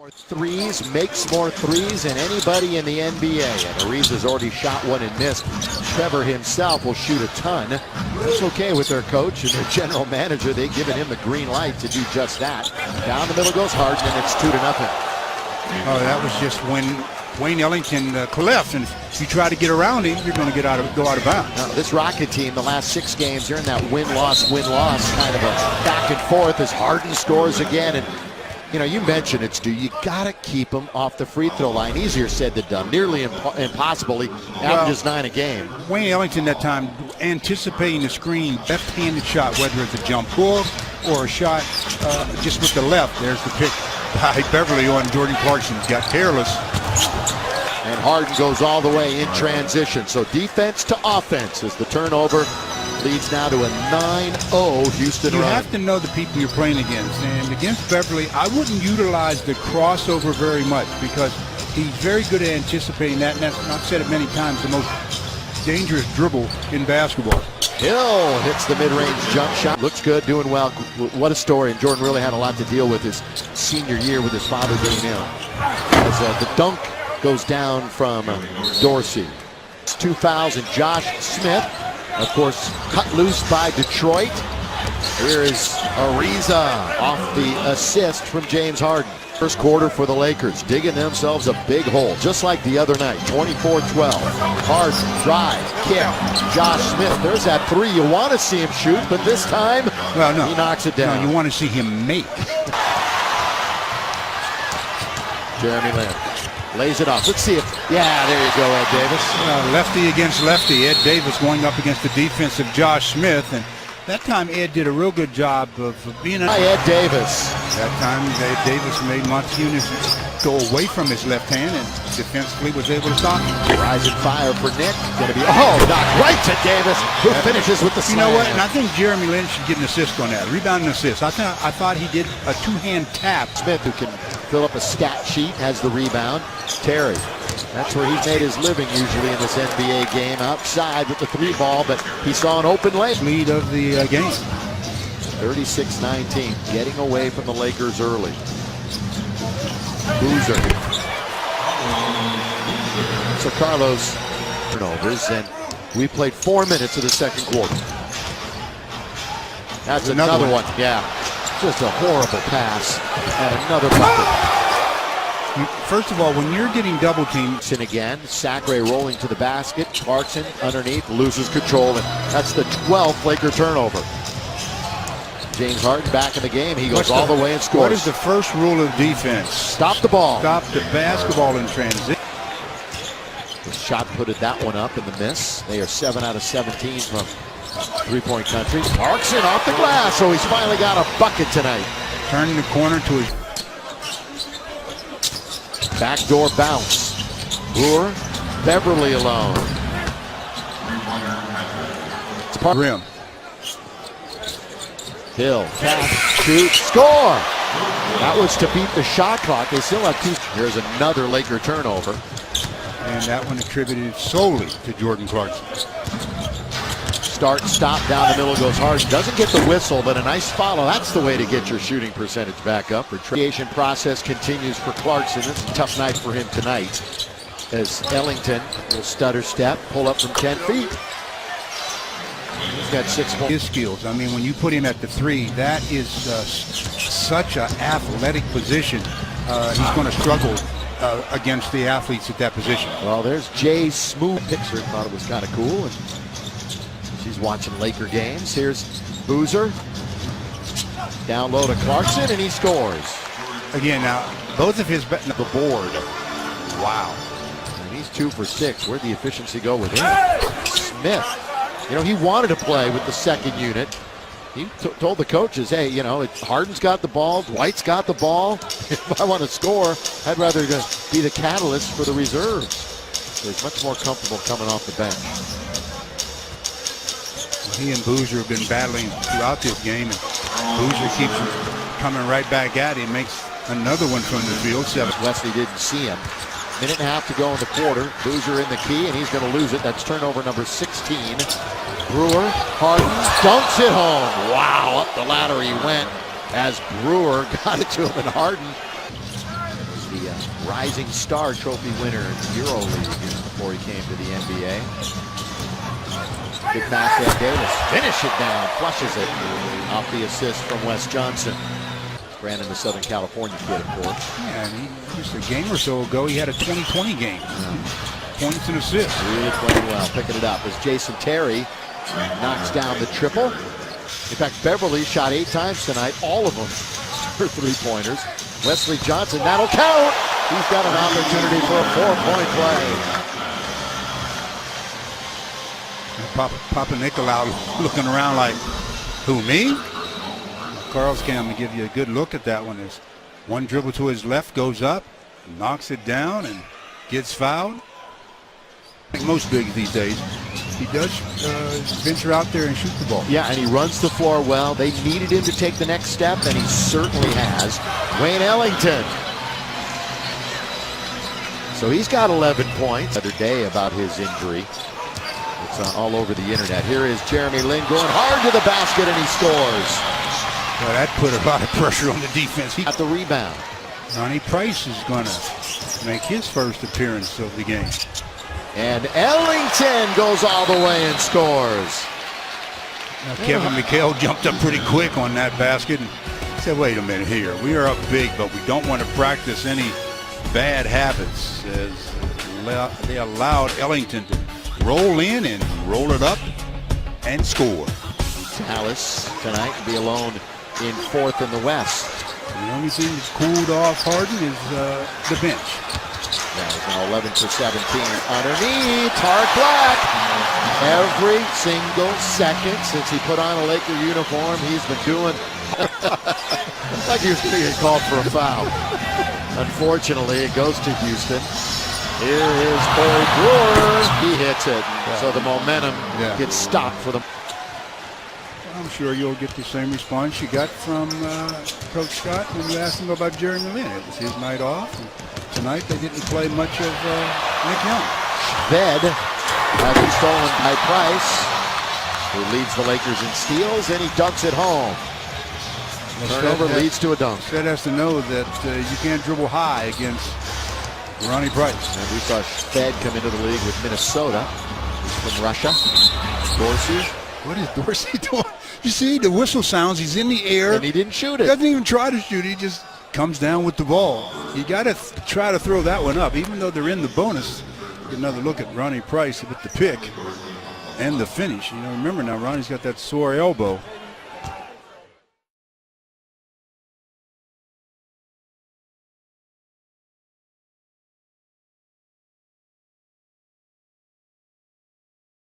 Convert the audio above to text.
More threes, makes more threes than anybody in the NBA. And Ariza's already shot one and missed. Trevor himself will shoot a ton. That's okay with their coach and their general manager. They've given him the green light to do just that. Down the middle goes Harden, and it's 2-0. Oh, that was just when Wayne Ellington left, and if you try to get around him, you're going to go out of bounds. Now, this Rocket team, the last 6 games, they're in that win-loss kind of a back and forth as Harden scores again. And you know, you mentioned it, Stu. You got to keep him off the free throw line. Easier said than done. Nearly impossible. He averages 9 a game. Wayne Ellington that time anticipating the screen, left-handed shot, whether it's a jump ball or a shot just with the left. There's the pick by Beverly on Jordan Clarkson. Got careless. And Harden goes all the way in transition. So defense to offense as the turnover leads now to a 9-0 Houston run. You run. have to know the people you're playing against. And against Beverly, I wouldn't utilize the crossover very much because he's very good at anticipating that. And I've said it many times, the most dangerous dribble in basketball. Hill hits the mid-range jump shot. Looks good, doing well. What a story. And Jordan really had a lot to deal with his senior year with his father being ill. As the dunk goes down from Dorsey. It's 2 fouls, and Josh Smith, of course, cut loose by Detroit. Here is Ariza off the assist from James Harden. First quarter for the Lakers, digging themselves a big hole, just like the other night, 24-12. Harden, drive, kick, Josh Smith. There's that 3 you want to see him shoot, but this time, well, no, he knocks it down. No, you want to see him make. Jeremy Lin lays it off. Let's see if, yeah, there you go, Ed Davis. Lefty against lefty. Ed Davis going up against the defense of Josh Smith. And that time Ed did a real good job of being Hi, Ed Davis. That time Ed Davis made Montezumas go away from his left hand and defensively was able to stop him. Rising fire for Nick. Gonna be, knocked right to Davis, who finishes with the slam. You know what? And I think Jeremy Lin should get an assist on that. Rebound and assist. I thought he did a 2-hand tap. Smith, who can fill up a stat sheet, has the rebound. Terry. That's where he's made his living usually in this NBA game, outside with the 3 ball, but he saw an open lane. Lead of the game. 36-19, getting away from the Lakers early. Boozer. So Carlos turnovers, and we played 4 minutes of the second quarter. That's another one. Yeah, just a horrible pass and another bucket. First of all, when you're getting double teamed. And again, Sacre rolling to the basket. Clarkson underneath loses control, and that's the 12th Laker turnover. James Harden back in the game. He goes all the way and scores. What is the first rule of defense? Stop the ball. Stop the basketball in transition. The shot putted that one up in the miss. They are 7 out of 17 from three-point country. Clarkson off the glass, so he's finally got a bucket tonight. Turning the corner to his backdoor bounce. Brewer, Beverly alone. It's part rim. Hill, pass, shoot, score! That was to beat the shot clock. They still have 2. Here's another Laker turnover. And that one attributed solely to Jordan Clarkson. Start, stop, down the middle goes Harden. Doesn't get the whistle, but a nice follow. That's the way to get your shooting percentage back up. The creation process continues for Clarkson. It's a tough night for him tonight as Ellington will stutter step, pull up from 10 feet. He's got 6 points. His skills. I mean, when you put him at the 3, that is such an athletic position. He's going to struggle against the athletes at that position. Well, there's Jay Smooth. Picture thought it was kind of cool, and she's watching Laker games. Here's Boozer. Down low to Clarkson, and he scores. Again, now, both of his... The board. Wow. And he's 2 for 6. Where'd the efficiency go with him? Smith. You know, he wanted to play with the second unit. He told the coaches, hey, you know, Harden's got the ball, Dwight's got the ball. If I want to score, I'd rather be the catalyst for the reserves. So he's much more comfortable coming off the bench. He and Boozer have been battling throughout this game, and Boozer keeps coming right back at him, makes another one from the field. Wesley didn't see him. Minute and a half to go in the quarter. Boozer in the key, and he's going to lose it. That's turnover number 16. Brewer, Harden, dunks it home. Wow, up the ladder he went as Brewer got it to him, and Harden the Rising Star Trophy winner in EuroLeague before he came to the NBA. Good pass to Davis. Finish it down. Flushes it off the assist from Wes Johnson. Brandon, the Southern California kid, of course. Yeah, and just a game or so ago, he had a 20-20 game. Points and assists. Really playing well. Picking it up as Jason Terry knocks down the triple. In fact, Beverly shot 8 times tonight, all of them for 3-pointers. Wesley Johnson, that'll count. He's got an opportunity for a 4-point play. Papa Nicolau looking around like, who, me? Carl's going to give you a good look at that one. As one dribble to his left goes up, knocks it down, and gets fouled. Like most bigs these days, he does venture out there and shoot the ball. Yeah, and he runs the floor well. They needed him to take the next step, and he certainly has. Wayne Ellington. So he's got 11 points. The other day about his injury. It's all over the internet. Here is Jeremy Lin going hard to the basket, and he scores. Well, that put a lot of pressure on the defense. He At the rebound. Ronnie Price is going to make his first appearance of the game. And Ellington goes all the way and scores. Now, Kevin McHale jumped up pretty quick on that basket and said, wait a minute here. We are up big, but we don't want to practice any bad habits. As they allowed Ellington to roll in and roll it up and score. Dallas tonight will be alone in 4th in the West. The only thing that's cooled off Harden is the bench. That is now 11 for 17 underneath. Tark Black. Every single second since he put on a Laker uniform, he's been doing like he was going to get called for a foul. Unfortunately, it goes to Houston. Here is Corey Brewer. He hits it. So the momentum gets stopped for them. I'm sure you'll get the same response you got from Coach Scott when you asked him about Jeremy Lin. It was his night off. And tonight they didn't play much of Nick Young. Fed has been stolen by Price, who leads the Lakers in steals, and he dunks it home. Turnover leads to a dunk. Fed has to know that you can't dribble high against Ronnie Price. And we saw Fed come into the league with Minnesota from Russia. Dorsey. What is Dorsey doing? You see, the whistle sounds. He's in the air. And he didn't shoot it. Doesn't even try to shoot. He just comes down with the ball. You got to try to throw that one up. Even though they're in the bonus, get another look at Ronnie Price with the pick and the finish. You know, remember now, Ronnie's got that sore elbow.